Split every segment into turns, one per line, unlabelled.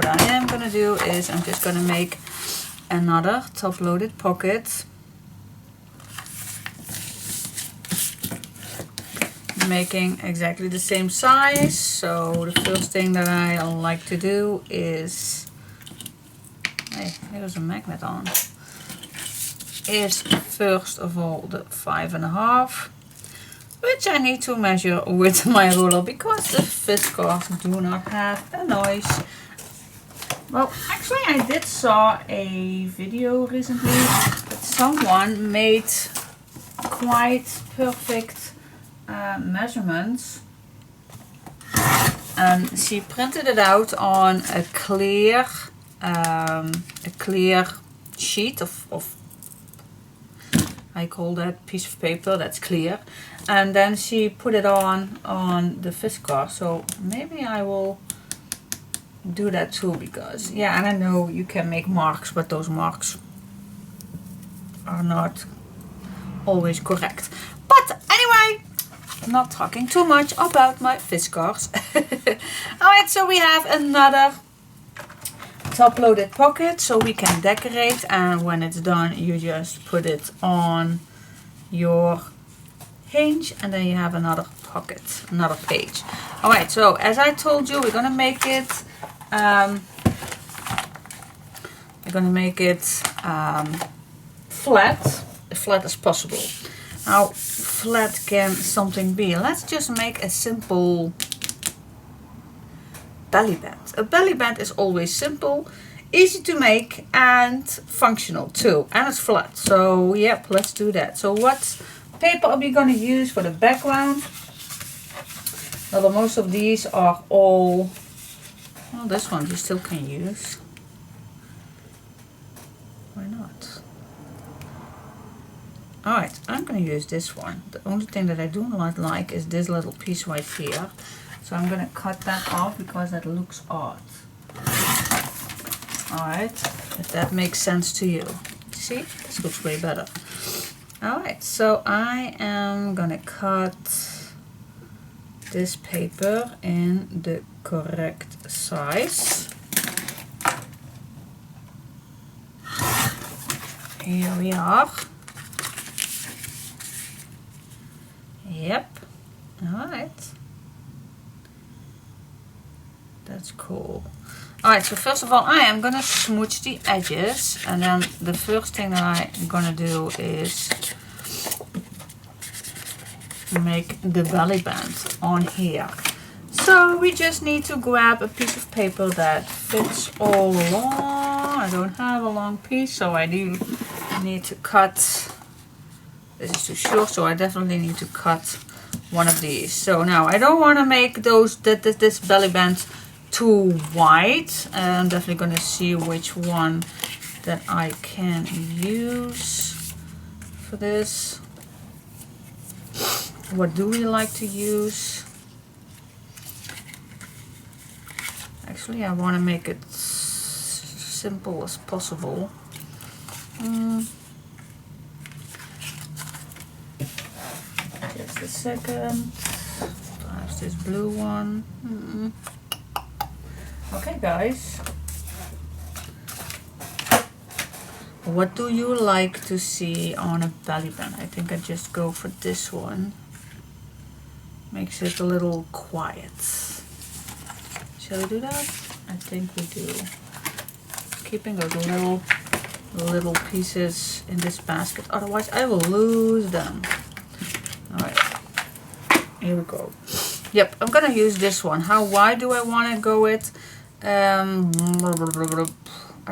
what I am going to do is I'm just going to make another top-loaded pocket. Making exactly the same size. So the first thing that I like to do is, hey, there's a magnet on, is first of all the 5.5, which I need to measure with my ruler because the whiskers do not have a noise. Well, actually I did saw a video recently that someone made quite perfect measurements, and she printed it out on a clear sheet of I call that piece of paper that's clear, and then she put it on the whisker. So maybe I will do that too, because yeah, and I know you can make marks, but those marks are not always correct. But anyway, not talking too much about my whiskers. Alright, so we have another top-loaded pocket so we can decorate, and when it's done you just put it on your hinge and then you have another pocket, another page. Alright, so as I told you, we're gonna make it flat, as flat as possible. How flat can something be? Let's just make a simple belly band. A belly band is always simple, easy to make, and functional too, and it's flat. So yep, let's do that. So what paper are we going to use for the background? Well, most of these are all, well, this one you still can use. Why not? Alright, I'm going to use this one. The only thing that I do not like is this little piece right here. So I'm going to cut that off because that looks odd. Alright, if that makes sense to you. See, this looks way better. Alright, so I am going to cut this paper in the correct size. Here we are. Yep. Alright. That's cool. Alright, so first of all I am gonna smooch the edges, and then the first thing that I'm gonna do is make the belly band on here. So we just need to grab a piece of paper that fits all along. I don't have a long piece, so I do need to cut. This is too short, so I definitely need to cut one of these. So now I don't want to make this belly band too wide. I'm definitely going to see which one that I can use for this. What do we like to use? Actually, I want to make it simple as possible. Just a second. Perhaps this blue one. Okay, guys. What do you like to see on a belly band? I think I just go for this one. Makes it a little quiet. Shall we do that? I think we do. Keeping those little pieces in this basket, otherwise I will lose them. Alright, here we go. Yep, I'm gonna use this one. How wide do I want to go with? I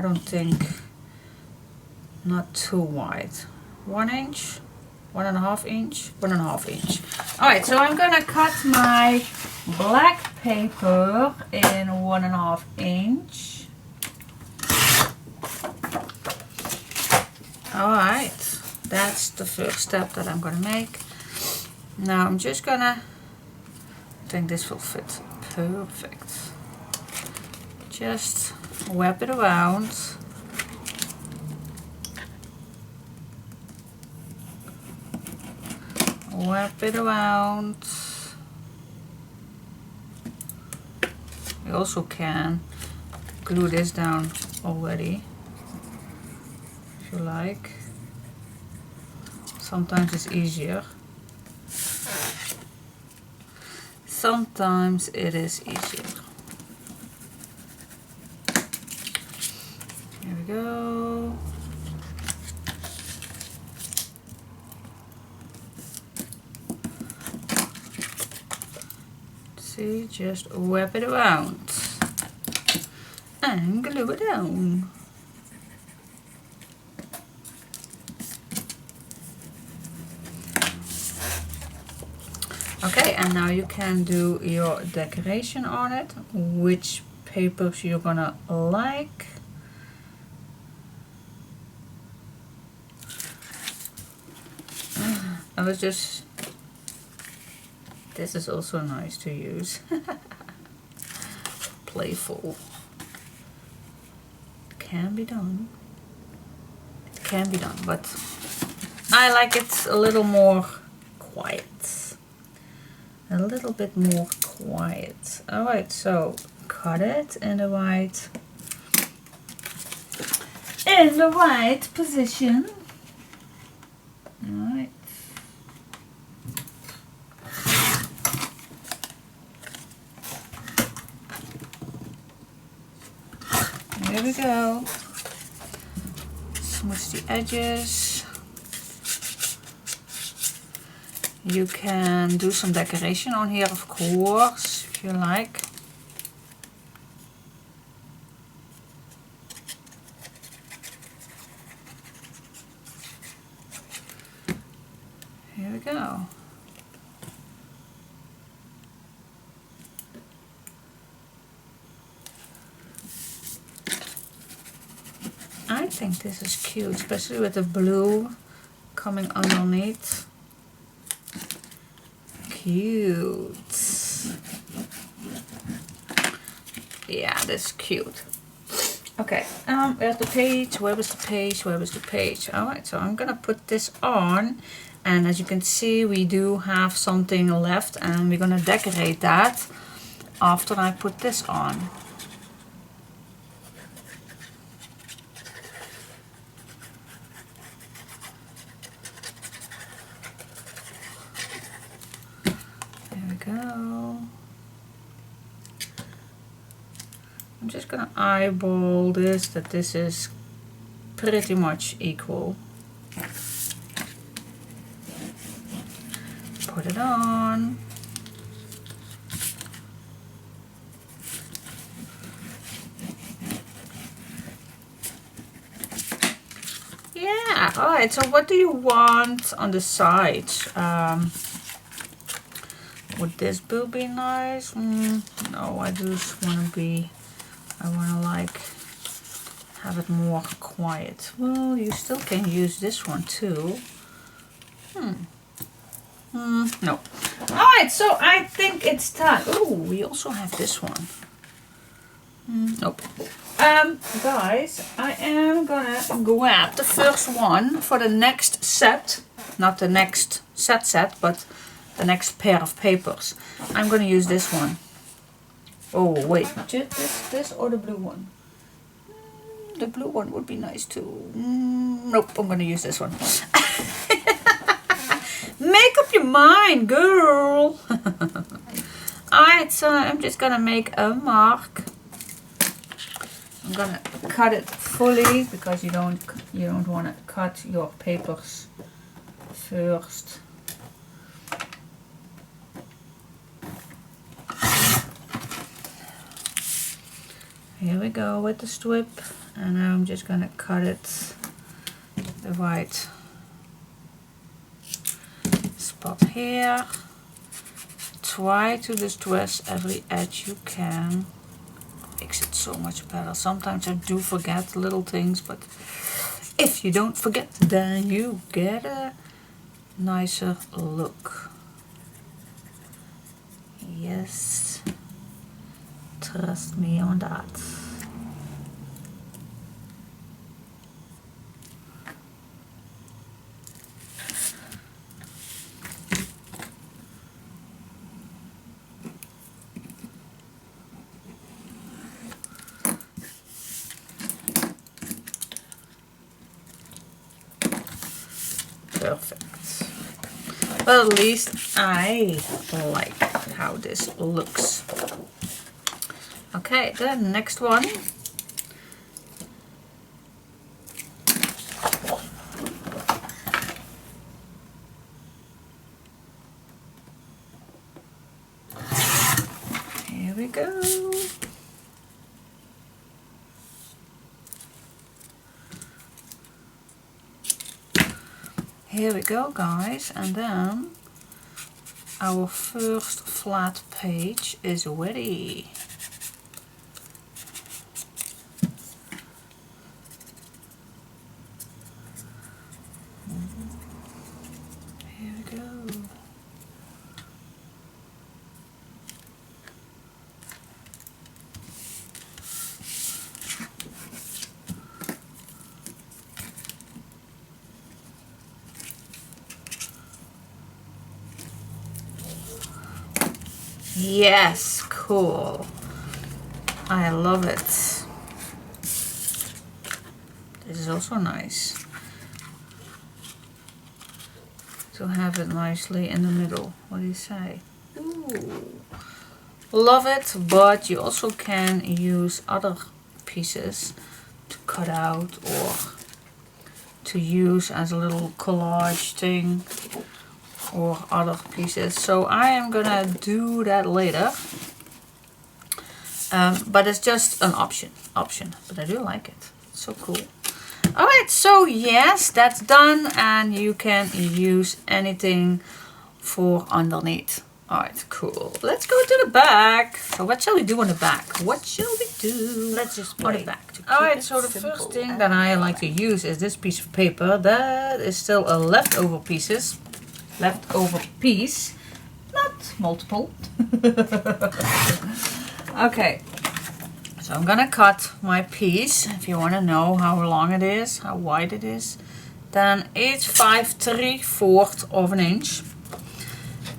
don't think, not too wide. 1 inch, 1.5 inch, 1.5 inch. Alright, so I'm gonna cut my black paper in 1.5 inch. Alright, that's the first step that I'm gonna make. Now I'm just gonna, I think this will fit perfect. Just wrap it around. Wrap it around. You also can glue this down already, if you like. Sometimes it's easier. Sometimes it is easier. Here we go. See, just wrap it around and glue it down. Okay, and now you can do your decoration on it, which papers you're gonna like. I was just, this is also nice to use. Playful. Can be done. It can be done, but I like it a little more quiet. A little bit more quiet. Alright, so cut it in the right position. Alright. There we go. Smooth the edges. You can do some decoration on here, of course, if you like. Here we go. I think this is cute, especially with the blue coming underneath. Cute. Yeah, that's cute. Okay, where's the page? Where was the page? Where was the page? Alright, so I'm gonna put this on, and as you can see, we do have something left, and we're gonna decorate that after I put this on. Go. I'm just gonna eyeball this, that this is pretty much equal. Put it on. Yeah, alright, so what do you want on the sides? Would this blue be nice? No, I just want to like have it more quiet. Well, you still can use this one too. No. Alright, so I think it's time. Oh, we also have this one. Nope. Guys, I am gonna grab the first one for the next set. Not the next set, but the next pair of papers. I'm gonna use this one. Oh wait, just this or the blue one? The blue one would be nice too. Nope, I'm gonna use this one. Make up your mind, girl. Alright, so I'm just gonna make a mark. I'm gonna cut it fully because you don't want to cut your papers first. Here we go with the strip, and now I'm just gonna cut it the right spot here. Try to distress every edge you can. Makes it so much better. Sometimes I do forget little things, but if you don't forget, then you get a nicer look. Yes. Trust me on that. perfect. But at least I like how this looks. Okay, the next one. Here we go. Here we go, guys, and then our first flat page is ready. Here we go. Yes, cool. I love it. This is also nice to have it nicely in the middle. What do you say? Ooh. Love it, but you also can use other pieces to cut out or to use as a little collage thing, or other pieces. So I am gonna do that later, but it's just an option, but I do like it. It's so cool. Alright, so yes, that's done, and you can use anything for underneath. Alright, cool. Let's go to the back. So what shall we do on the back? What shall we do?
Let's just
on the back. Alright, so the first thing that I like to use is this piece of paper. That is still a leftover piece, not multiple. Okay, so I'm gonna cut my piece. If you want to know how long it is, how wide it is, then it's 5 3/4 of an inch.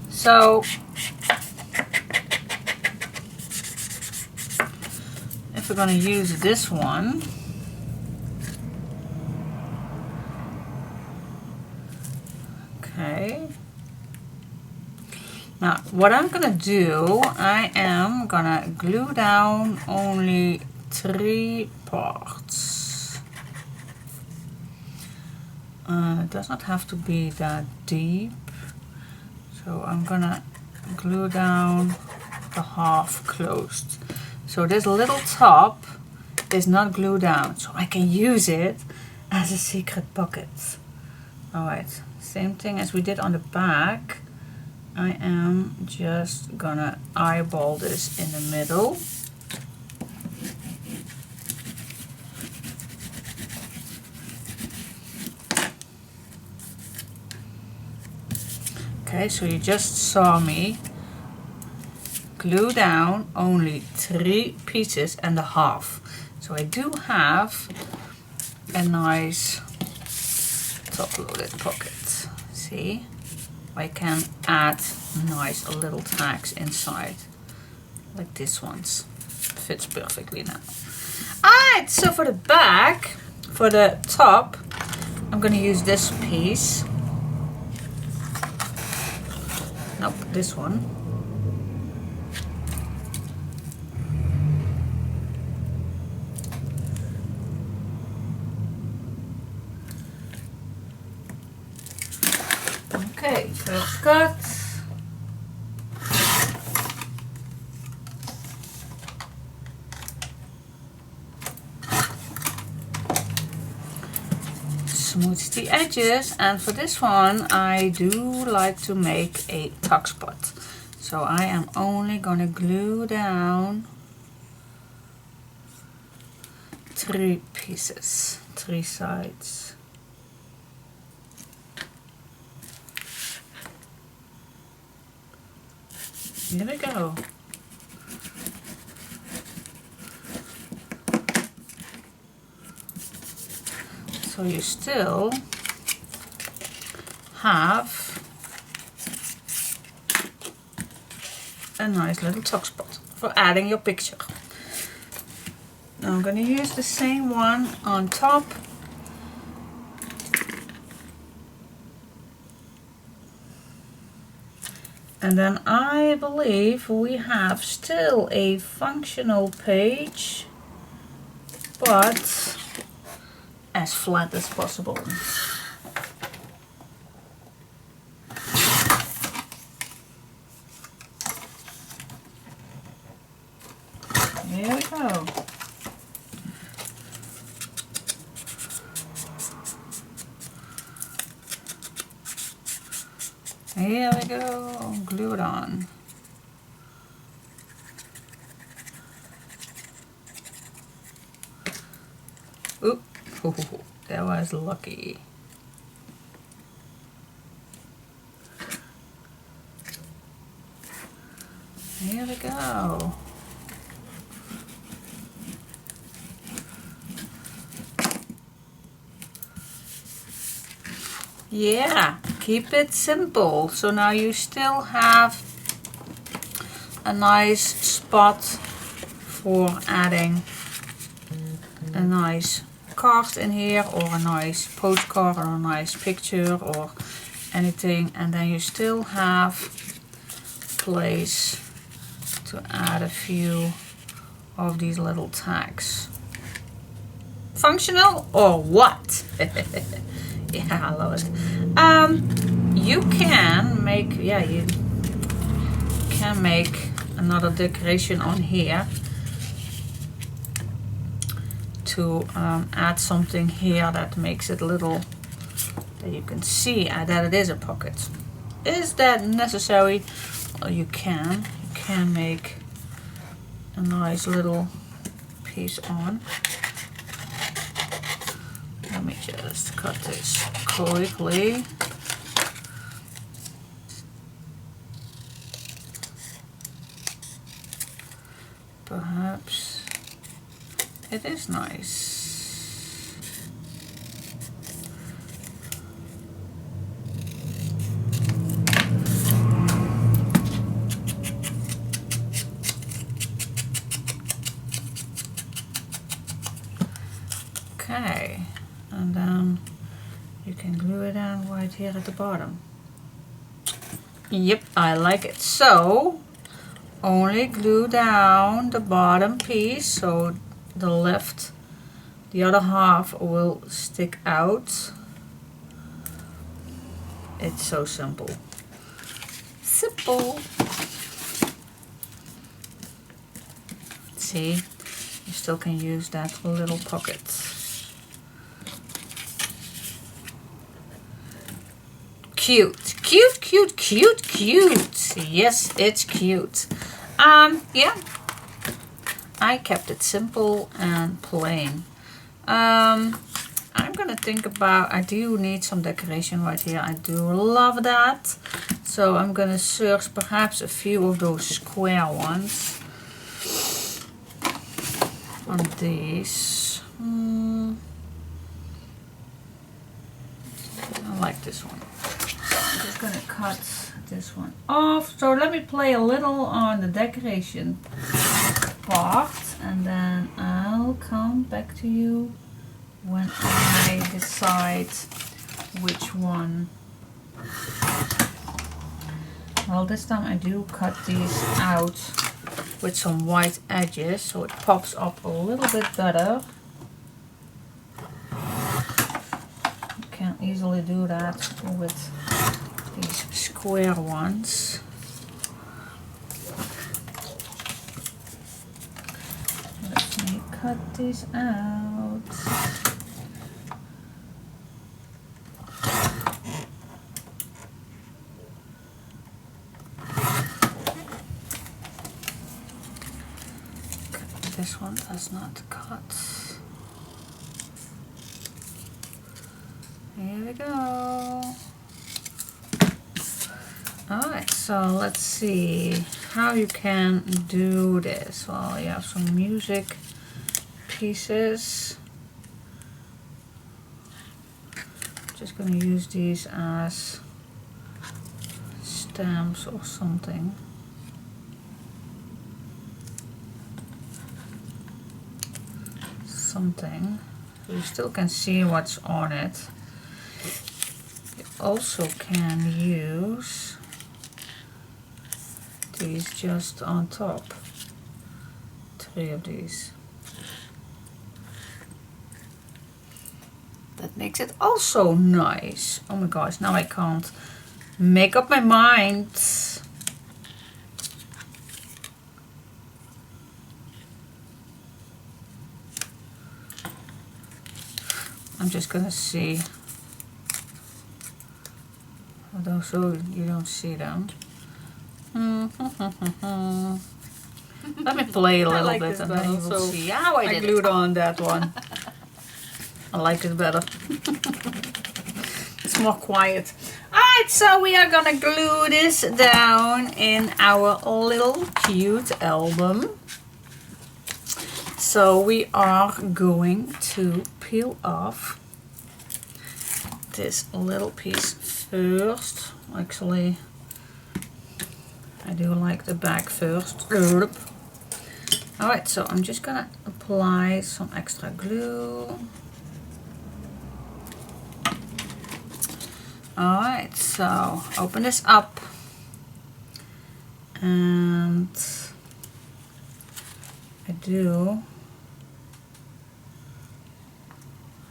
So if we're gonna use this one, okay. Now, what I'm gonna do, I am gonna glue down only 3 parts. It does not have to be that deep. So I'm gonna glue down the half closed. So this little top is not glued down, so I can use it as a secret pocket. Alright, same thing as we did on the back. I am just gonna eyeball this in the middle. Okay, so you just saw me glue down only 3 pieces and a half. So I do have a nice top-loaded pocket. See? I can add nice little tags inside, like this one's. Fits perfectly now. Alright, so for the back, for the top, I'm gonna use this piece. Nope, this one. Okay, first cut. Smooth the edges, and for this one I do like to make a tuck spot. So I am only gonna glue down 3 pieces, 3 sides. Here we go. So you still have a nice little tuck spot for adding your picture. Now I'm going to use the same one on top. And then I believe we have still a functional page, but as flat as possible. Here we go. Here we go, glue it on. Oop, that was lucky. Here we go. Yeah, keep it simple. So now you still have a nice spot for adding a nice card in here, or a nice postcard, or a nice picture, or anything, and then you still have place to add a few of these little tags. Functional or what? Yeah, I love it. You can make, yeah, you can make another decoration on here to add something here that makes it little, that you can see that it is a pocket. Is that necessary? Well, you can make a nice little piece on. Let me just cut this quickly. Perhaps it is nice. Okay. And then you can glue it down right here at the bottom. Yep, I like it. So only glue down the bottom piece, so the other half will stick out. It's so simple. Simple. See, you still can use that little pocket. Cute, cute, cute, cute, cute. Yes, it's cute. Yeah, I kept it simple and plain. I'm gonna think about, I do need some decoration right here. I do love that. So I'm gonna search perhaps a few of those square ones on these. I like this one. I'm just gonna cut this one off. So let me play a little on the decoration part, and then I'll come back to you when I decide which one. Well, this time I do cut these out with some white edges so it pops up a little bit better. You can easily do that with these square ones. Let me cut this out. This one does not cut. Here we go. Alright, so let's see how you can do this. Well, you have some music pieces. Just going to use these as stamps or something. So you still can see what's on it. You also can use these just on top. 3 of these. That makes it also nice. Oh my gosh, now I can't make up my mind. I'm just gonna see. Although so you don't see them. Let me play a little bit and then you will see how I glued on that one. I like it better. It's more quiet. Alright, so we are gonna glue this down in our little cute album. So we are going to peel off this little piece first. Actually, I do like the back first. Alright, so I'm just gonna apply some extra glue. Alright, so open this up and I do.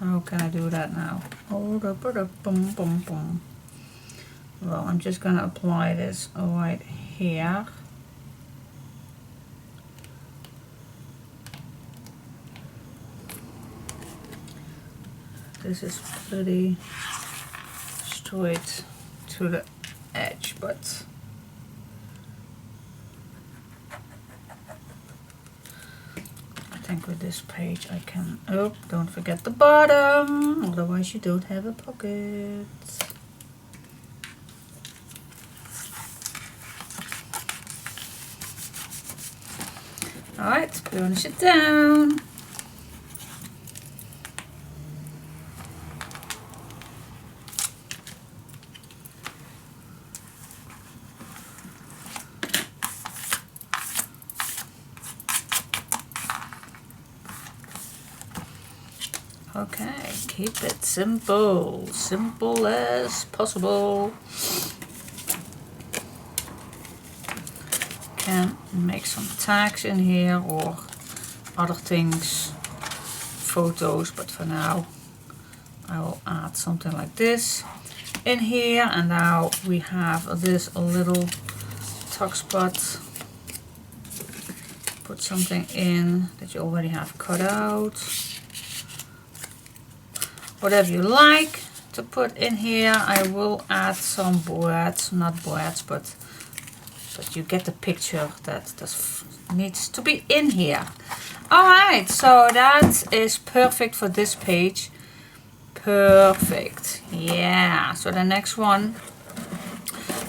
How can I do that now? Well, I'm just gonna apply this right here. This is pretty straight to the edge, but I think with this page I can, oh, don't forget the bottom, otherwise you don't have a pocket. Alright, burnish it down. Okay, keep it simple, simple as possible. Can make some tags in here or other things, photos, but for now I will add something like this in here. And now we have this little tuck spot. Put something in that you already have cut out. Whatever you like to put in here. I will add some boards, not boards, but you get the picture that this needs to be in here. Alright, so that is perfect for this page. Perfect. Yeah, so the next one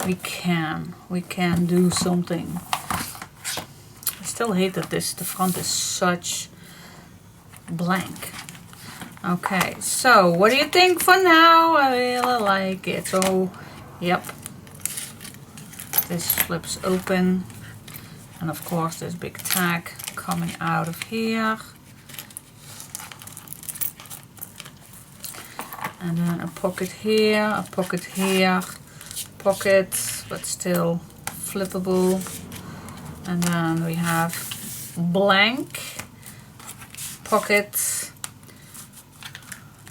we can do something. I still hate that the front is such blank. Okay, so what do you think for now? I really like it. So, yep. This flips open. And of course this big tag coming out of here. And then a pocket here, a pocket here, pocket, but still flippable. And then we have blank, pocket,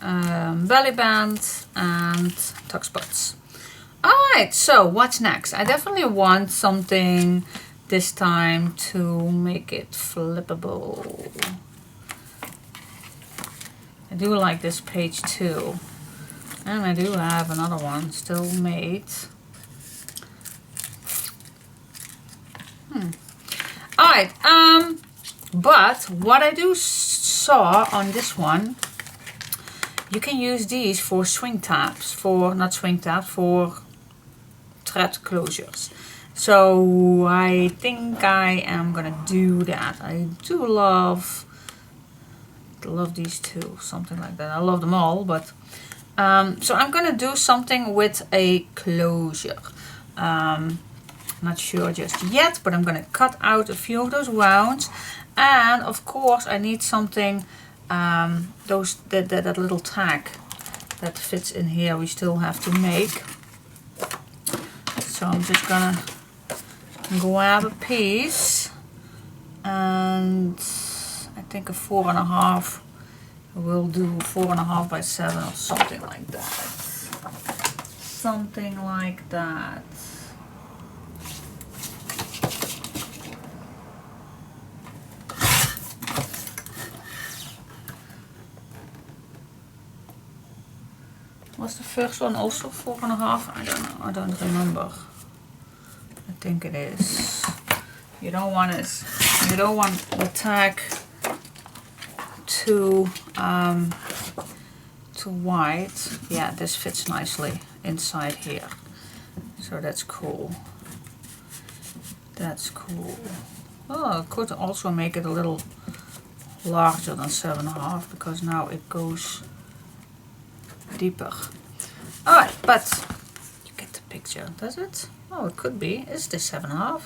belly band and tuck spots. Alright, so what's next? I definitely want something this time to make it flippable. I do like this page too. And I do have another one still made. Alright, but what I do saw on this one, you can use these for swing tabs, for thread closures. So I think I am gonna do that. I do love these two, something like that. I love them all, but so I'm gonna do something with a closure. Not sure just yet, but I'm gonna cut out a few of those rounds, and of course I need something. That little tag that fits in here we still have to make. So I'm just gonna grab a piece, and I think a 4.5 will do, 4.5 by 7 or something like that. Something like that. Was the first one also 4.5? I don't know. I don't remember. I think it is. You don't want the tag too wide. Yeah, this fits nicely inside here. So that's cool. That's cool. Oh, I could also make it a little larger than 7.5 because now it goes deeper. Alright, but you get the picture, does it? Oh, it could be. Is this 7.5?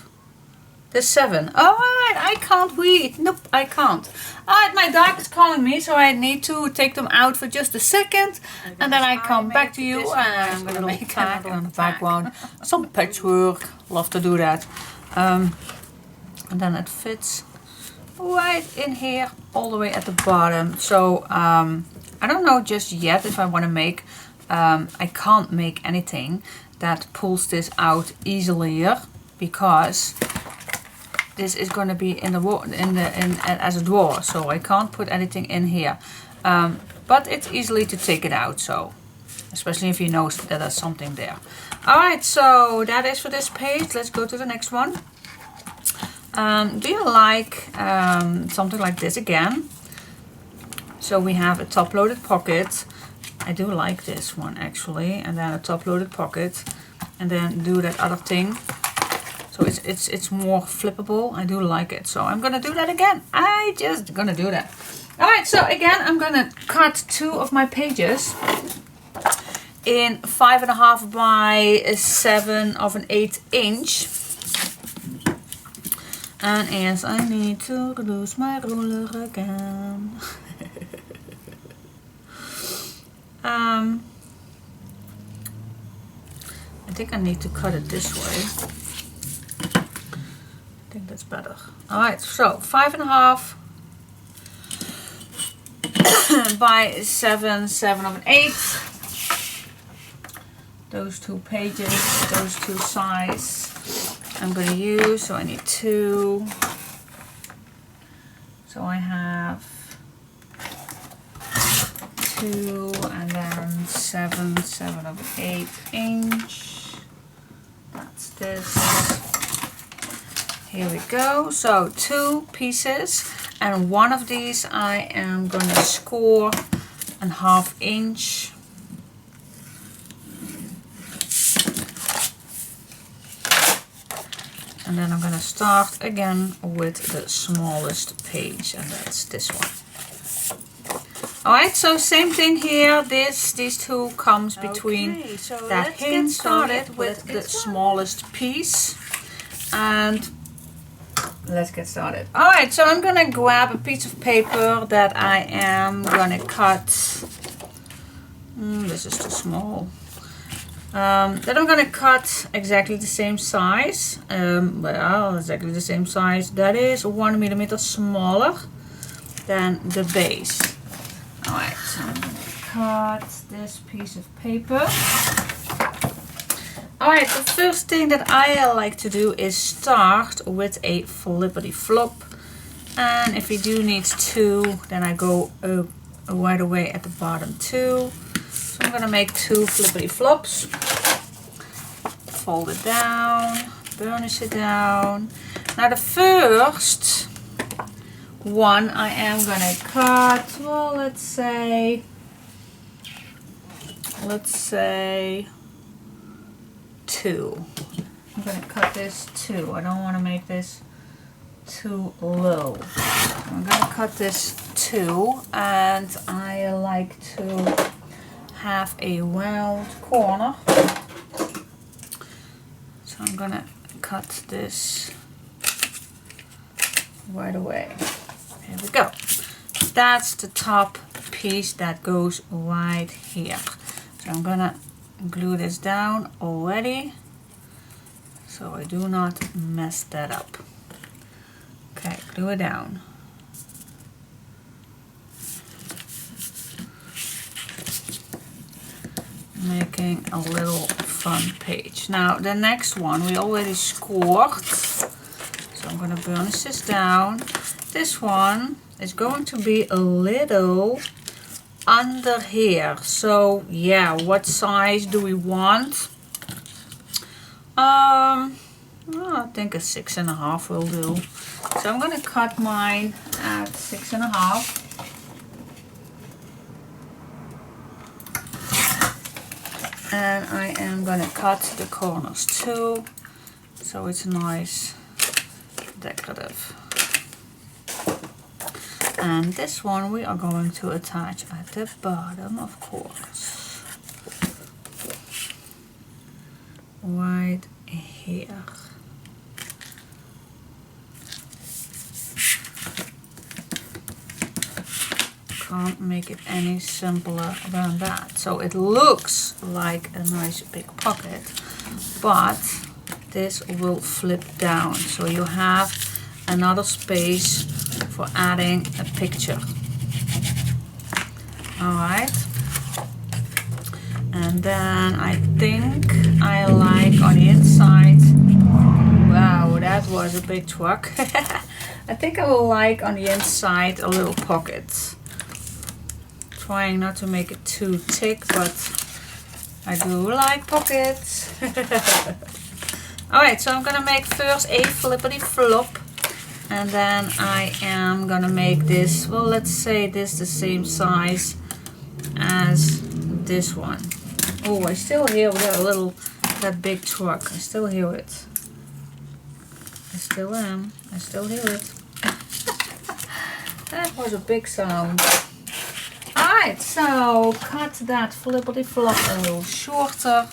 This 7. Alright, I can't read. Nope, I can't. Alright, my dog is calling me, so I need to take them out for just a second. And then I come back to you and I'm going to make tag on the background. Some patchwork. Love to do that. And then it fits right in here all the way at the bottom. So I don't know just yet if I want to make, I can't make anything that pulls this out easily because this is going to be in as a drawer, so I can't put anything in here. But it's easily to take it out, so especially if you know that there's something there. Alright, so that is for this page. Let's go to the next one. Do you like something like this again? So we have a top-loaded pocket. I do like this one actually, and then a top-loaded pocket, and then do that other thing. So it's more flippable. I do like it. So I'm gonna do that again. I just gonna do that. Alright, so again I'm gonna cut 2 of my pages in 5.5 by 7 1/8 inch. And yes, I need to lose my ruler again. I think I need to cut it this way. I think that's better. Alright, so 5.5 by 7 1/8. Those 2 pages, those 2 sides I'm going to use. So I need 2. So I have 2 and then 7 1/8 inch. That's this. Here we go. So 2 pieces, and one of these I am going to score a 1/2 inch. And then I'm going to start again with the smallest page, and that's this one. Alright, so same thing here. These 2 comes between so that hinge. Started with the smallest piece, and let's get started. Alright, so I'm going to grab a piece of paper that I am going to cut. This is too small. That I'm going to cut exactly the same size. Well, exactly the same size. That is 1 millimeter smaller than the base. Alright, so I'm going to cut this piece of paper. Alright, the first thing that I like to do is start with a flippity flop. And if you do need 2, then I go right away at the bottom too. So I'm going to make 2 flippity flops. Fold it down, burnish it down. Now the first one I am going to cut, well, let's say 2. I'm going to cut this 2. I don't want to make this too low. I'm going to cut this 2, and I like to have a round corner. So I'm going to cut this right away. Here we go. That's the top piece that goes right here. So I'm going to glue this down already. so I do not mess that up. Okay, glue it down. Making a little fun page. Now the next one we already scored, so I'm going to burnish this down. This one is going to be a little under here, so yeah, what size do we want? I think a 6.5 will do. So I'm going to cut mine at 6.5. And I am going to cut the corners too, so it's nice decorative. And this one we are going to attach at the bottom, of course, right here. Can't make it any simpler than that. So it looks like a nice big pocket, but this will flip down, so you have another space for adding a picture. Alright, and then I think I like on the inside, wow, that was a big truck. I think I will like on the inside a little pocket. Trying not to make it too thick, but I do like pockets. Alright, so I'm gonna make first a flippity flop, and then I am gonna make this, well, let's say this the same size as this one. Oh, I still hear that big truck. I still hear it. I still am. I still hear it. That was a big sound. Alright, so cut that flippity flop a little shorter,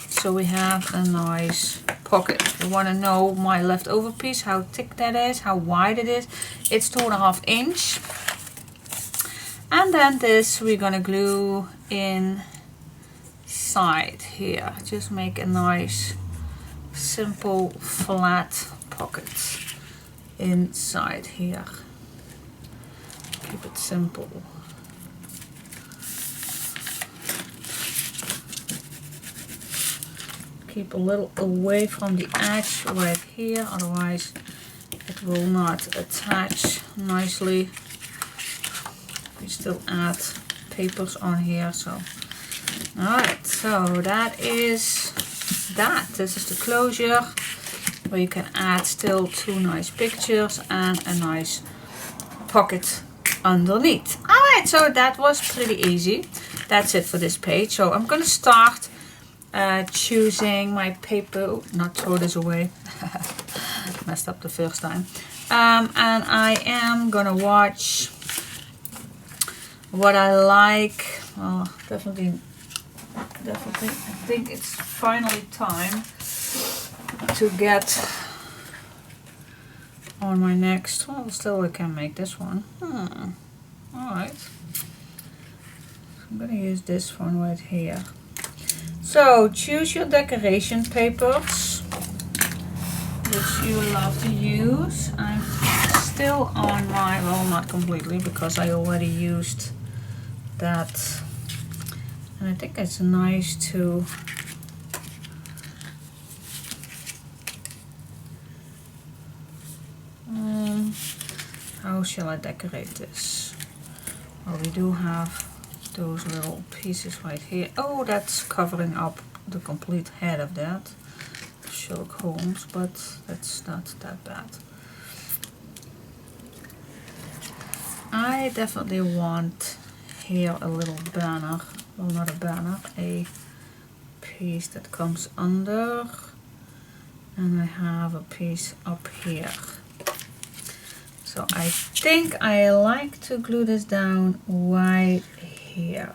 so we have a nice pocket. You want to know my leftover piece, how thick that is, how wide it is. It's 2.5 inch. And then this we're gonna glue inside here. Just make a nice, simple, flat pocket inside here. Keep it simple. Keep a little away from the edge right here, otherwise it will not attach nicely. We still add papers on here, so alright, so that is that. This is the closure where you can add still 2 nice pictures and a nice pocket underneath. Alright, so that was pretty easy. That's it for this page. So I'm gonna start choosing my paper. Not throw this away. Messed up the first time. And I am gonna watch what I like. Well, definitely I think it's finally time to get on my next. Well, still I can make this one. Alright, I'm gonna use this one right here. So choose your decoration papers which you love to use. I'm still on my, well, not completely because I already used that, and I think it's nice to how shall I decorate this? Well, we do have those little pieces right here. Oh, that's covering up the complete head of that Sherlock Holmes, but that's not that bad. I definitely want here a little banner, well, not a banner, a piece that comes under, and I have a piece up here. So I think I like to glue this down right here,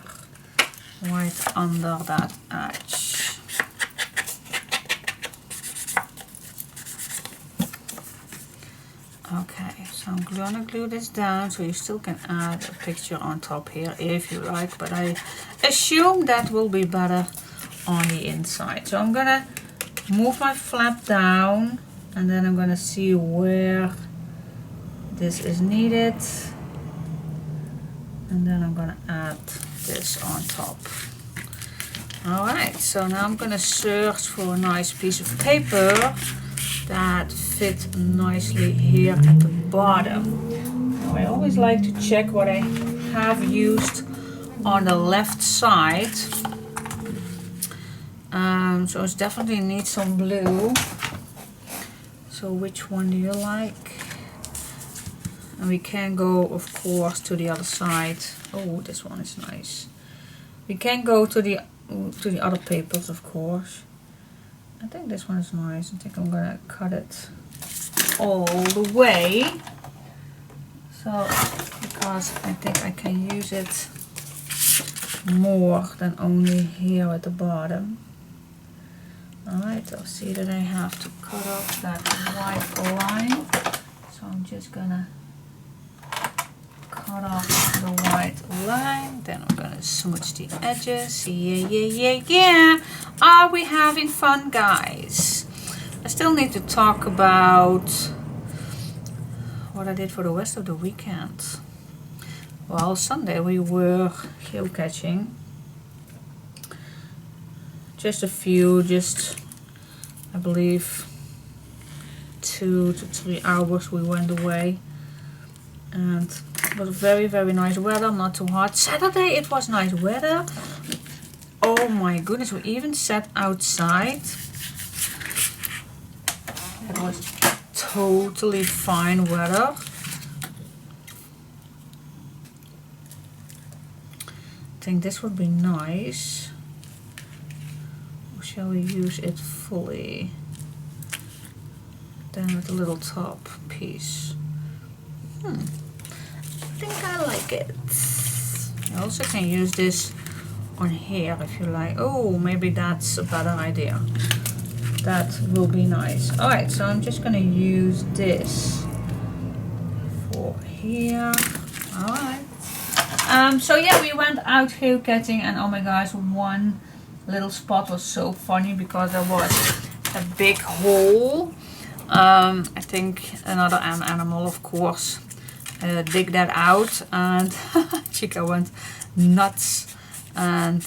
right under that edge. Okay, so I'm gonna glue this down, so you still can add a picture on top here if you like, but I assume that will be better on the inside. So I'm gonna move my flap down, and then I'm gonna see where this is needed, and then I'm gonna add this on top. Alright, so now I'm gonna search for a nice piece of paper that fits nicely here at the bottom. Now I always like to check what I have used on the left side. So it definitely needs some blue. So which one do you like? And we can go, of course, to the other side. Oh, this one is nice. We can go to the other papers, of course. I think this one is nice. I think I'm gonna cut it all the way. So, because I think I can use it more than only here at the bottom. Alright, I'll see that I have to cut off that white line. So I'm just gonna cut off the white line. Then I'm gonna smooch the edges. Yeah. Are we having fun, guys? I still need to talk about what I did for the rest of the weekend. Well, Sunday we were geocaching. Just a few, I believe 2 to 3 hours we went away. And it was very, very nice weather, not too hot. Saturday it was nice weather. Oh my goodness, we even sat outside. It was totally fine weather. I think this would be nice. Or shall we use it fully? Then with a little top piece. I think I like it. You also can use this on here if you like. Oh, maybe that's a better idea. That will be nice. Alright, so I'm just gonna use this for here. Alright. So yeah, we went out geocaching, and oh my gosh, one little spot was so funny because there was a big hole. I think another animal, of course, dig that out, and Chica went nuts. And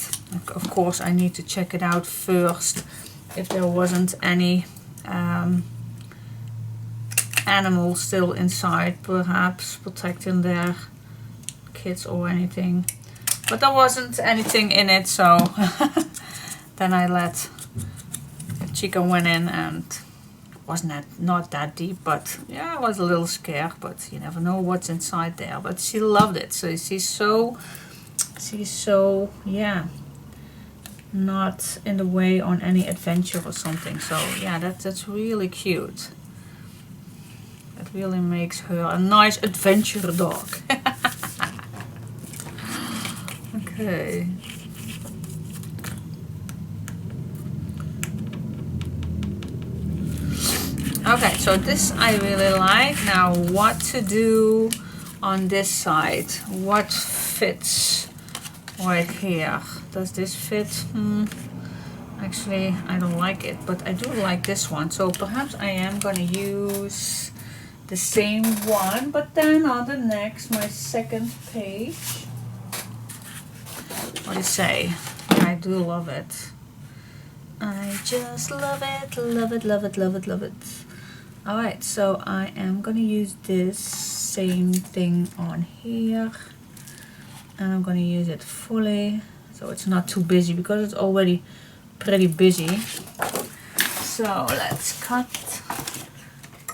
of course I need to check it out first if there wasn't any animals still inside, perhaps protecting their kids or anything, but there wasn't anything in it. So then I let Chica went in, and wasn't not that deep, but yeah, I was a little scared, but you never know what's inside there. But she loved it. So she's so yeah, not in the way on any adventure or something. So yeah, that's really cute. It really makes her a nice adventure dog. Okay. Okay, so this I really like. Now what to do on this side? What fits right here? Does this fit? Actually, I don't like it, but I do like this one. So perhaps I am gonna use the same one, but then on the next, my second page. What do you say? I do love it. I just love it, love it, love it, love it, love it. Alright, so I am gonna use this same thing on here, and I'm gonna use it fully so it's not too busy, because it's already pretty busy. So let's cut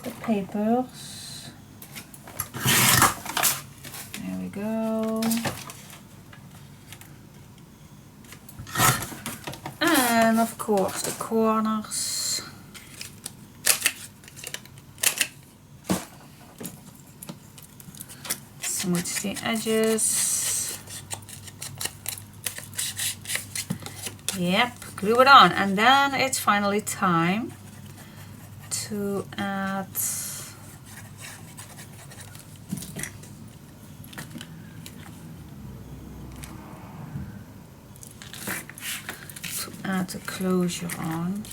the papers. There we go. And of course the corners. Smooth the edges. Yep, glue it on, and then it's finally time to add the closure on.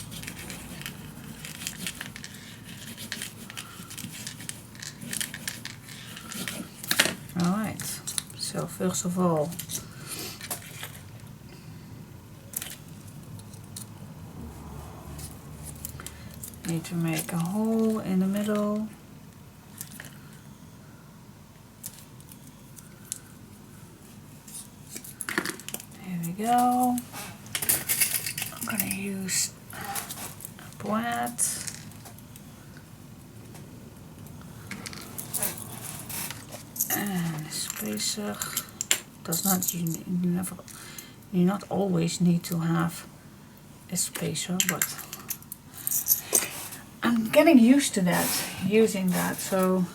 So first of all, need to make a hole in the middle. There we go. I'm gonna use a boîte. And a spacer. Does not you not always need to have a spacer, but I'm getting used to that, using that, so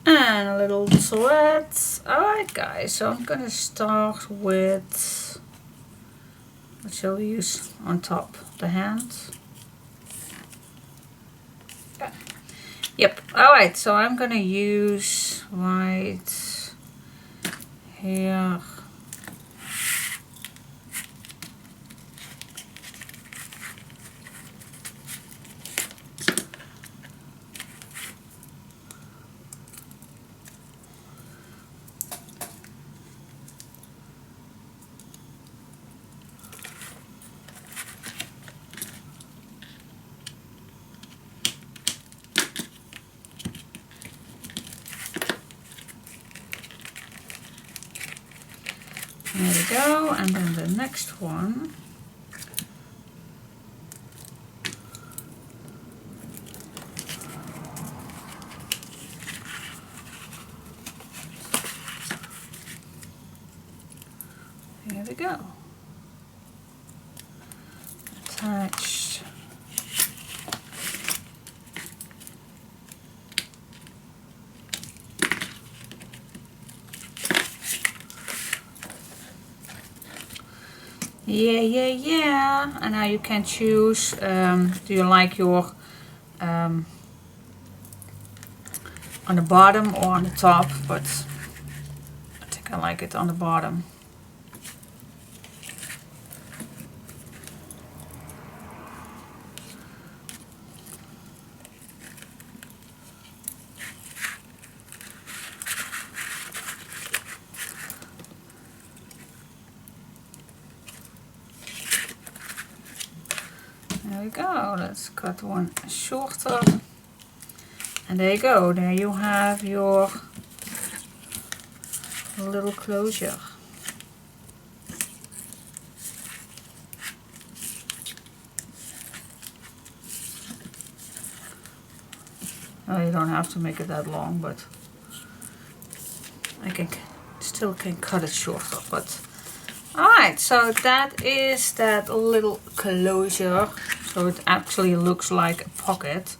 and a little thread. Alright guys, so I'm gonna start with, what shall we use on top? The hand? Yeah. Yep, alright, so I'm gonna use right here. There we go, and then the next one. Here we go. Attached. Yeah. And now you can choose, do you like your on the bottom or on the top, but I think I like it on the bottom. There we go, let's cut one shorter. And there you go, there you have your little closure. Oh, you don't have to make it that long, but I still can cut it shorter. But alright, so that is that little closure. So it actually looks like a pocket,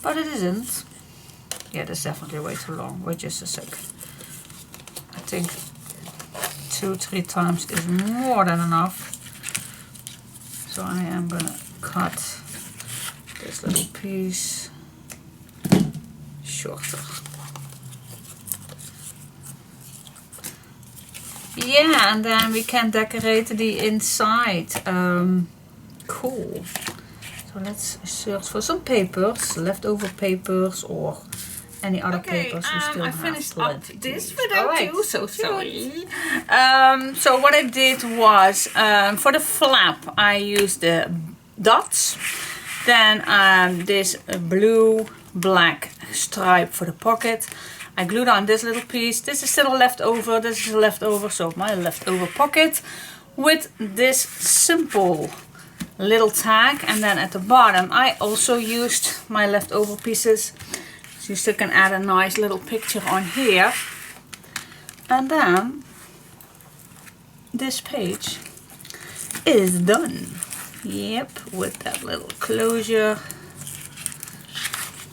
but it isn't. Yeah, that's definitely way too long. Wait just a sec. I think 2-3 times is more than enough. So I am gonna cut this little piece shorter. Yeah, and then we can decorate the inside. Cool. So let's search for some papers, leftover papers or any other papers we still have. I finished up this without you, so sorry. So what I did was, for the flap I used the dots, then this blue black stripe for the pocket. I glued on this little piece. This is still leftover, this is leftover, so my leftover pocket with this simple little tag. And then at the bottom I also used my leftover pieces, so you still can add a nice little picture on here. And then this page is done. Yep, with that little closure.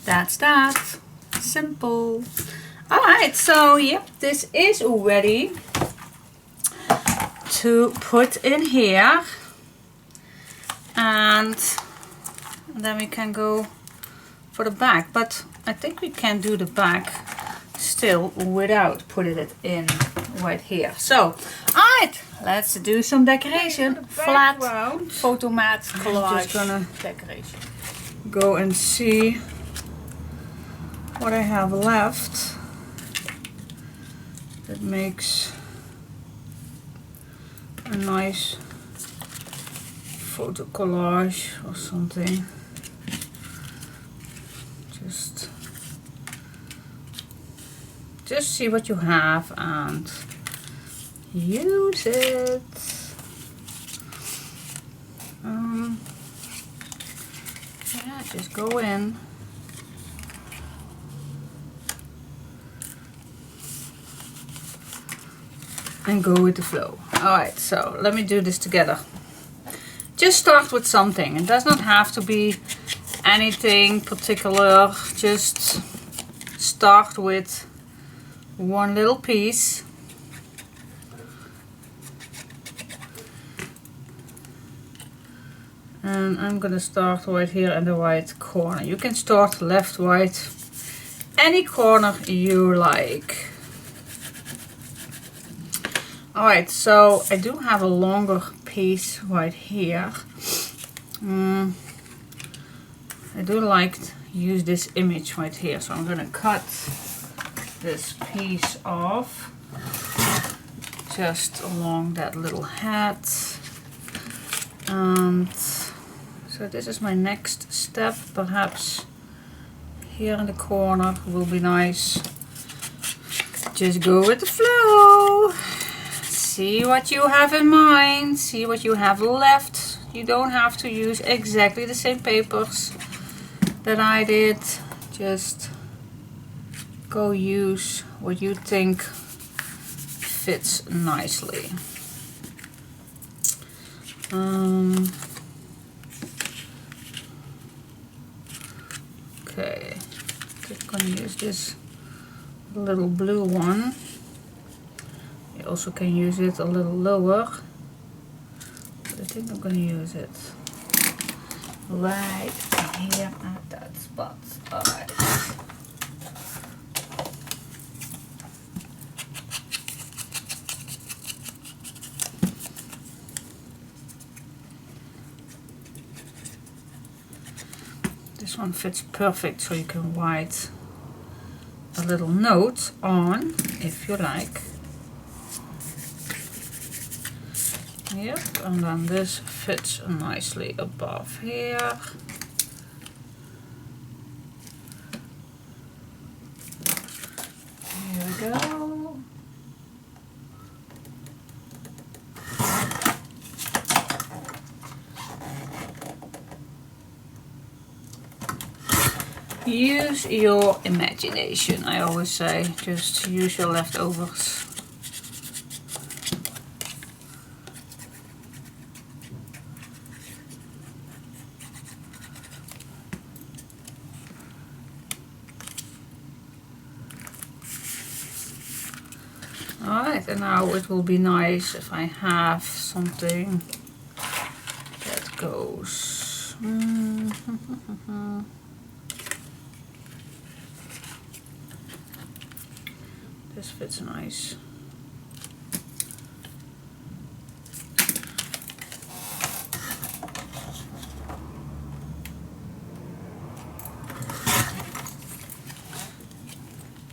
That's that. Simple. Alright, so yep, this is ready to put in here. And then we can go for the back, but I think we can do the back still without putting it in right here. So, alright, let's do some decoration. Flat photo mat collage.
I'm just gonna
decoration.
go and see what I have left that makes a nice photo collage or something. Just see what you have and use it. Yeah, just go in. And go with the flow. Alright, so let me do this together. Just start with something. It does not have to be anything particular. Just start with one little piece. And I'm gonna start right here in the right corner. You can start left, right, any corner you like. Alright, so I do have a longer piece right here. I do like to use this image right here, so I'm gonna cut this piece off just along that little head. And so this is my next step. Perhaps here in the corner will be nice. Just go with the flow. See what you have in mind, see what you have left. You don't have to use exactly the same papers that I did. Just go use what you think fits nicely. Okay, just gonna use this little blue one. You also can use it a little lower, but I think I'm gonna use it right here at that spot. Alright. This one fits perfect, so you can write a little note on if you like. Yep, and then this fits nicely above here. Here we go. Use your imagination, I always say. Just use your leftovers. Alright, and now it will be nice if I have something that goes. This fits nice.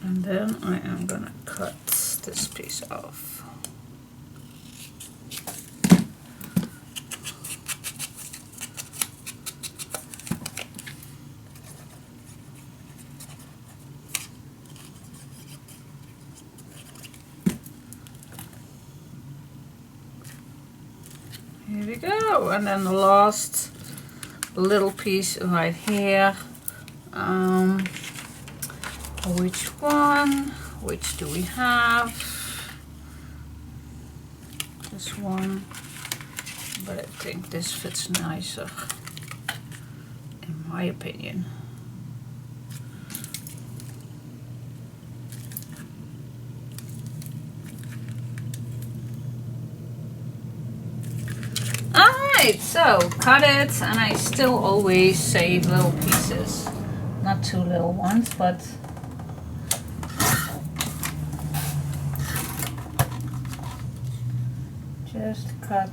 And then I am gonna cut this piece off. Here we go, and then the last little piece right here. Which one? Which do we have? This one, but I think this fits nicer, in my opinion. Alright, so cut it, and I still always save little pieces. Not too little ones, but
just cut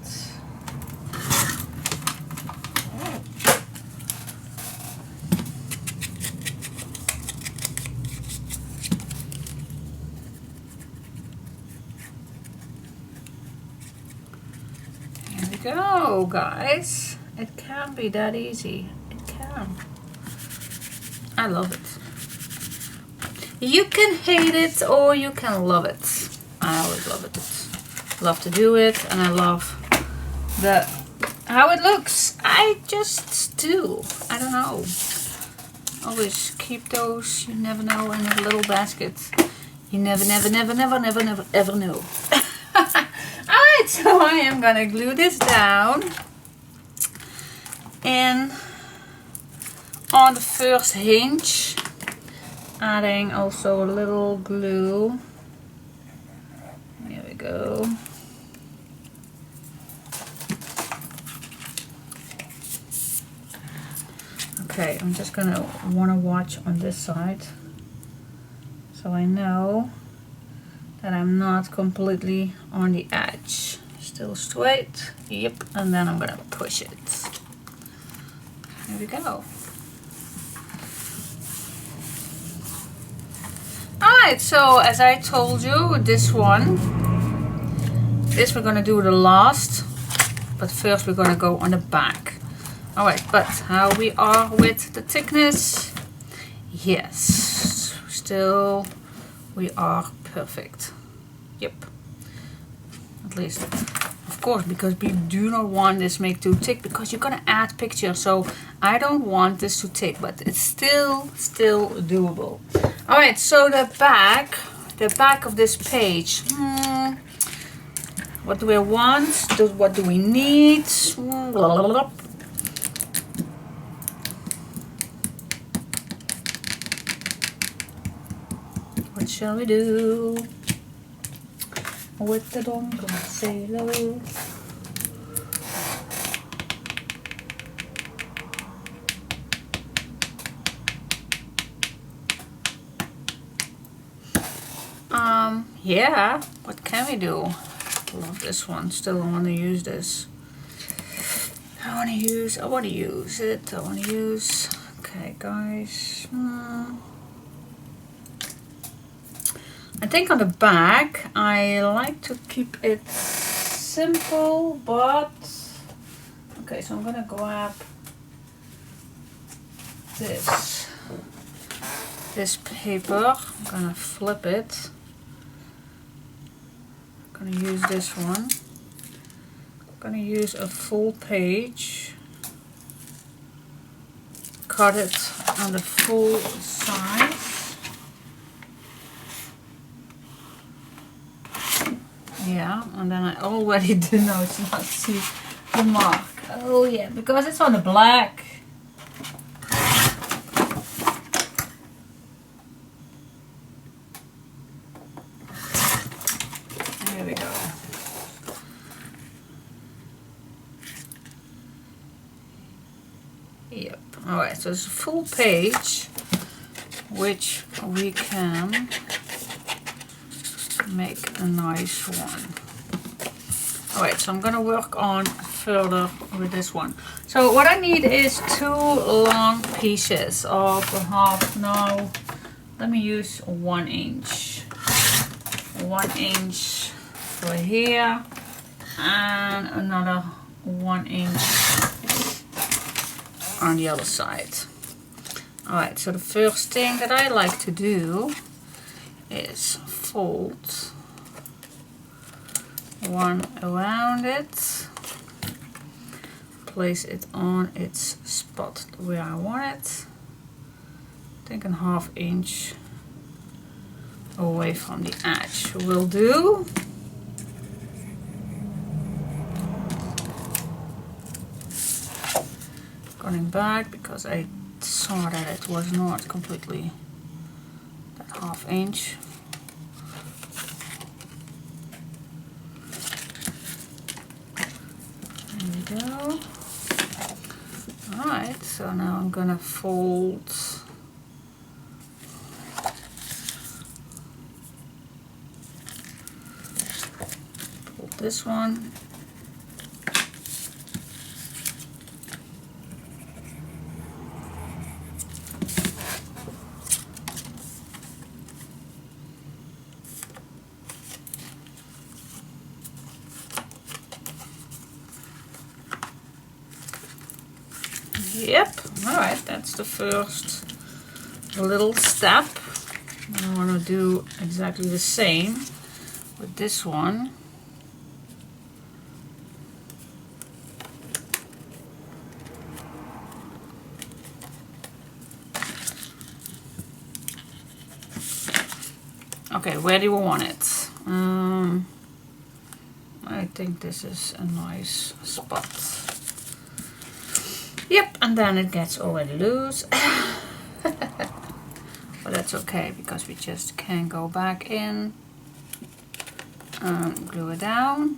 go, guys. It can be that easy. It can. I love it. You can hate it or you can love it. I always love it. Love to do it, and I love how it looks. I just do. I don't know. Always keep those. You never know in a little basket. You never ever know. Alright, so I am gonna glue this down and on the first hinge, adding also a little glue. There we go. Okay, I'm just gonna wanna watch on this side so I know that I'm not completely on the edge. Still straight, yep, and then I'm gonna push it. There we go. Alright, so as I told you, this we're gonna do the last, but first we're gonna go on the back. Alright, but how we are with the thickness? Yes, still we are perfect. Yep. At least, of course, because we do not want this make too thick because you're gonna add pictures. So I don't want this too thick, but it's still doable. All right. So the back of this page. What do I want? What do we need? What shall we do with the drunken sailor? Yeah, what can we do? Love this one. Still want to use this. I want to use it. Okay, guys. I think on the back I like to keep it simple, but okay, so I'm gonna grab this paper. I'm gonna flip it. I'm gonna use this one. I'm gonna use a full page. Cut it on the full size. Yeah, and then I already did not see the mark. Oh yeah, because it's on the black. There we go. Yep. Alright, so it's a full page, which we can make a nice one. Alright, so I'm gonna work on further with this one. So what I need is 2 long pieces of a half. No, let me use 1 inch. 1 inch for here and another 1 inch on the other side. Alright, so the first thing that I like to do is fold one around it, place it on its spot where I want it. I think a ½ inch away from the edge will do. Going back because I saw that it was not completely that ½ inch. There we go. Alright, so now I'm gonna fold this one Yep, alright, that's the first little step. I want to do exactly the same with this one. Okay, where do we want it? I think this is a nice spot. Yep, and then it gets already loose. But that's okay, because we just can go back in and glue it down.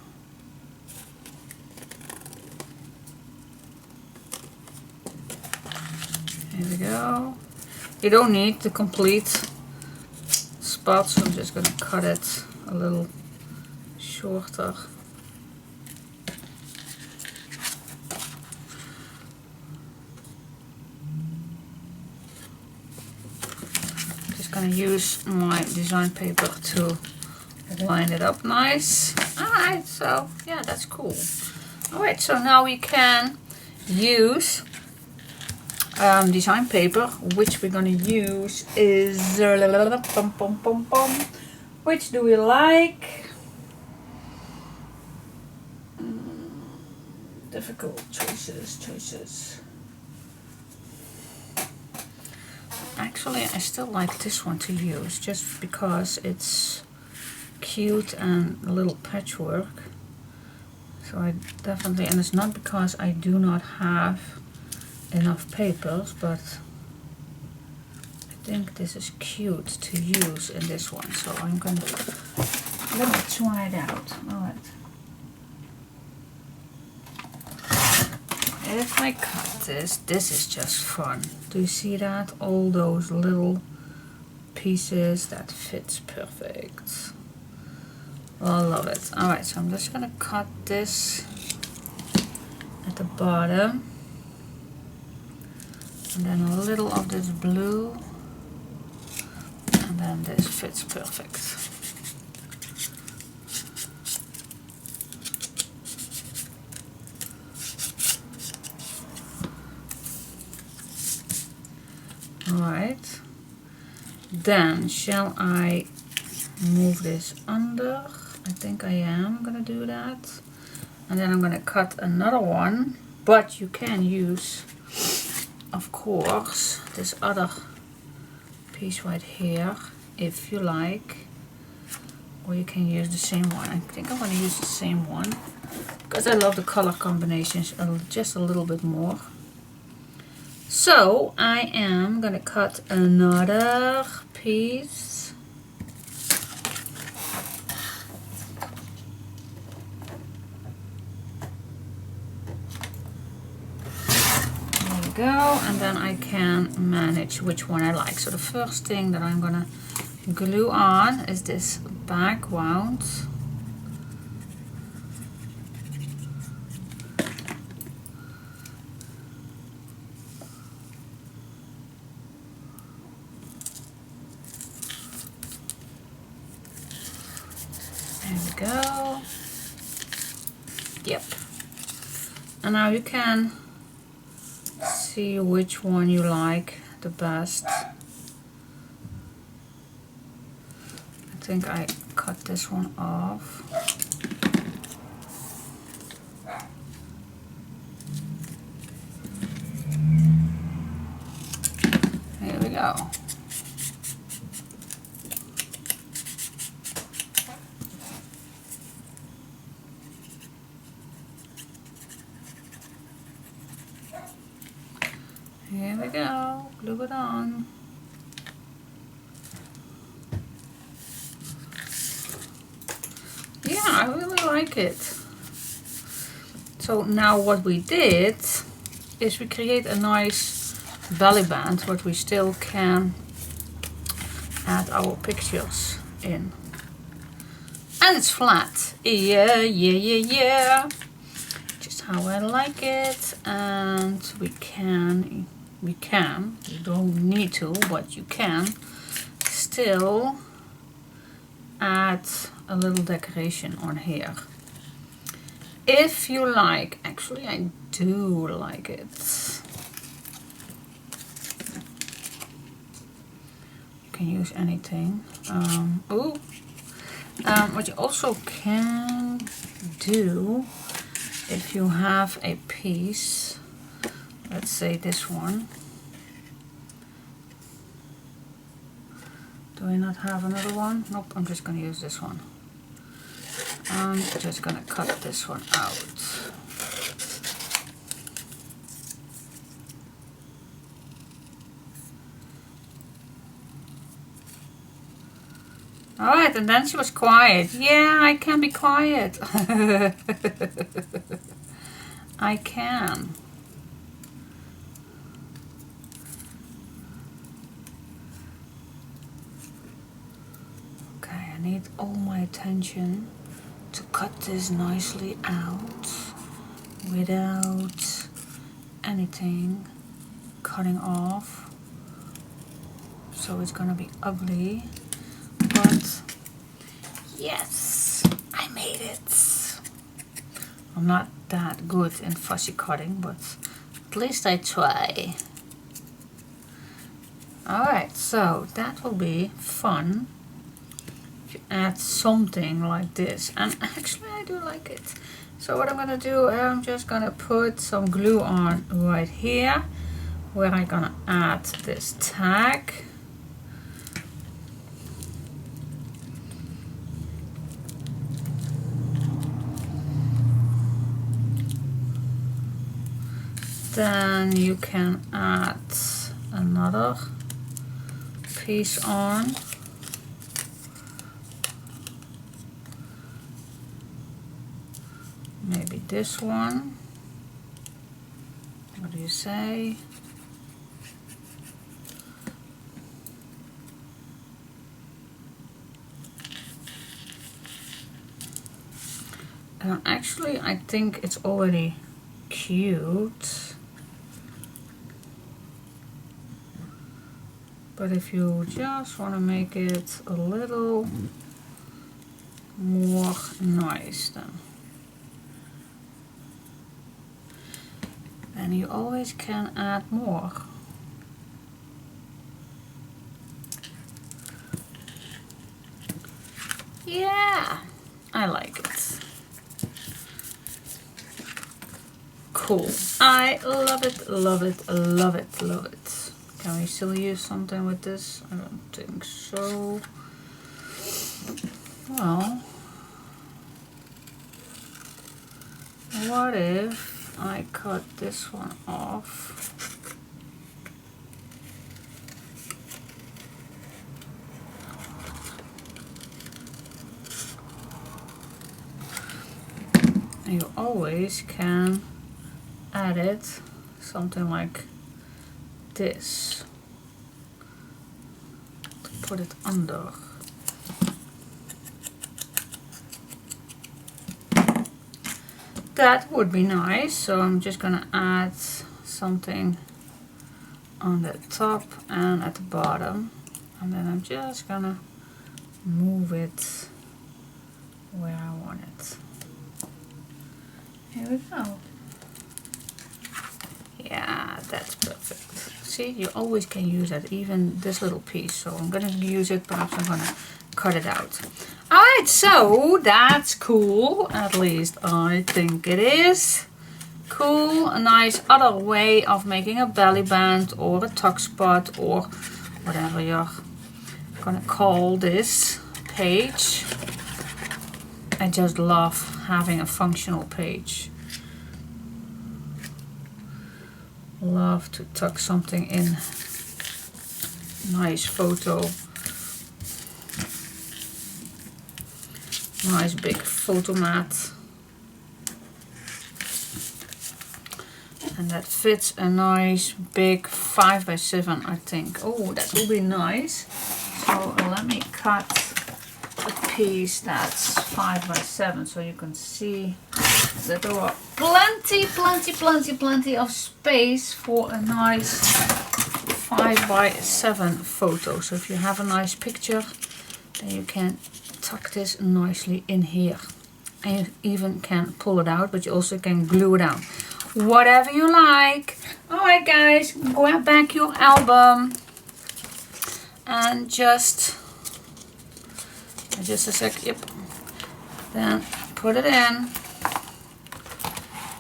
Here we go. You don't need the complete spot, so I'm just going to cut it a little shorter. Going to use my design paper to line it up nice. Alright, so yeah, that's cool. Alright, so now we can use design paper, which we're going to use is which do we like? Difficult choices. Actually, I still like this one to use, just because it's cute and a little patchwork. So I definitely, and it's not because I do not have enough papers, but I think this is cute to use in this one. So I'm gonna, let me try it out. Alright. If I cut this is just fun. Do you see that? All those little pieces, that fits perfect. Well, I love it. Alright, so I'm just gonna cut this at the bottom. And then a little of this blue. And then this fits perfect. Alright, then shall I move this under? I think I am gonna do that. And then I'm gonna cut another one, but you can use, of course, this other piece right here if you like, or you can use the same one. I think I'm gonna use the same one because I love the color combinations just a little bit more. So I am gonna cut another piece. There we go, and then I can manage which one I like. So the first thing that I'm gonna glue on is this background. There we go. Yep. And now you can see which one you like the best. I think I cut this one off. Here we go. Here we go, glue it on. Yeah, I really like it. So now what we did is we create a nice belly band, but we still can add our pictures in. And it's flat. Yeah. Just how I like it. And we can, you don't need to, but you can still add a little decoration on here. If you like, actually I do like it.
can use anything. What you also can do, if you have a piece, let's say this one. Do I not have another one? Nope, I'm just going to use this one. I'm just going to cut this one out. Alright, and then she was quiet. Yeah, I can be quiet. I can. Okay, I need all my attention to cut this nicely out without anything cutting off. So it's gonna be ugly. But yes, I made it. I'm not that good in fussy cutting, but at least I try. Alright, so that will be fun if you add something like this. And actually I do like it. So what I'm gonna do, I'm just gonna put some glue on right here where I'm gonna add this tag. Then you can add another piece on. Maybe this one. What do you say? Actually, I think it's already cute. But if you just want to make it a little more nice, then you always can add more. Yeah, I like it. Cool. I love it, love it, love it, love it. Can we still use something with this? I don't think so. Well, what if I cut this one off? And you always can add it something like this to put it under. That would be nice, so I'm just gonna add something on the top and at the bottom, and then I'm just gonna move it where I want it. Here we go. Yeah, that's perfect. See, you always can use that, even this little piece. So I'm gonna use it, perhaps I'm gonna cut it out. Alright, so that's cool. At least I think it is. Cool, a nice other way of making a belly band or a tuck spot or whatever you're gonna call this page. I just love having a functional page. Love to tuck something in. Nice photo. Nice big photo mat. And that fits a nice big 5x7, I think. Oh, that will be nice. So let me cut a piece that's 5x7 so you can see that there are plenty of space for a nice 5x7 photo. So if you have a nice picture, then you can tuck this nicely in here. And you even can pull it out, but you also can glue it down. Whatever you like. Alright guys, grab back your album. and just a sec, yep. Then put it in.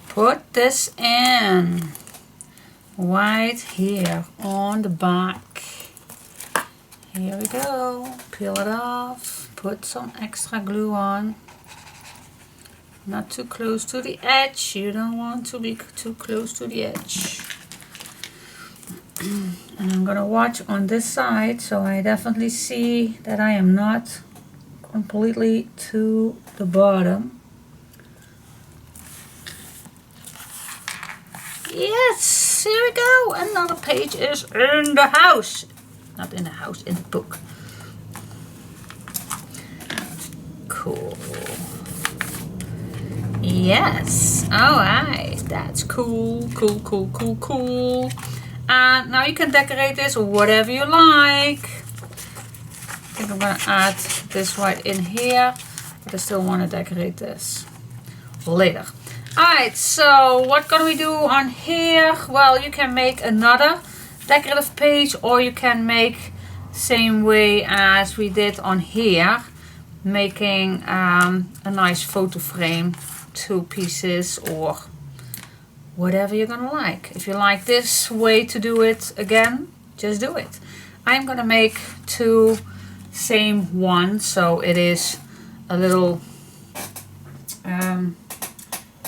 Put this in right here on the back. Here we go. Peel it off. Put some extra glue on. Not too close to the edge. You don't want to be too close to the edge. And I'm gonna watch on this side so I definitely see that I am not completely to the bottom. Yes, here we go. Another page is in the house. Not in the house, in the book. Cool. Yes. Alright. That's cool. Cool, cool, cool, cool. And now you can decorate this whatever you like. I think I'm going to add this right in here. But I still want to decorate this later. Alright, so what can we do on here? Well, you can make another decorative page, or you can make same way as we did on here, making a nice photo frame, 2 pieces, or whatever you're gonna like. If you like this way to do it again, just do it. I'm gonna make 2 same ones, so it is a little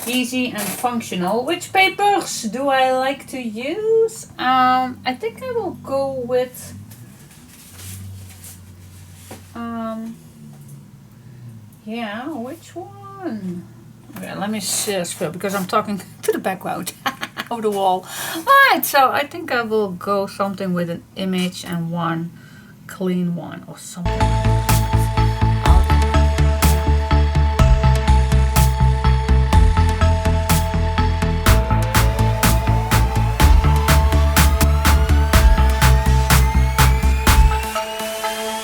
easy and functional. Which papers do I like to use? I think I will go with yeah, which one? Okay, let me search for, because I'm talking to the background of the wall. Alright, so I think I will go something with an image and one clean one or something.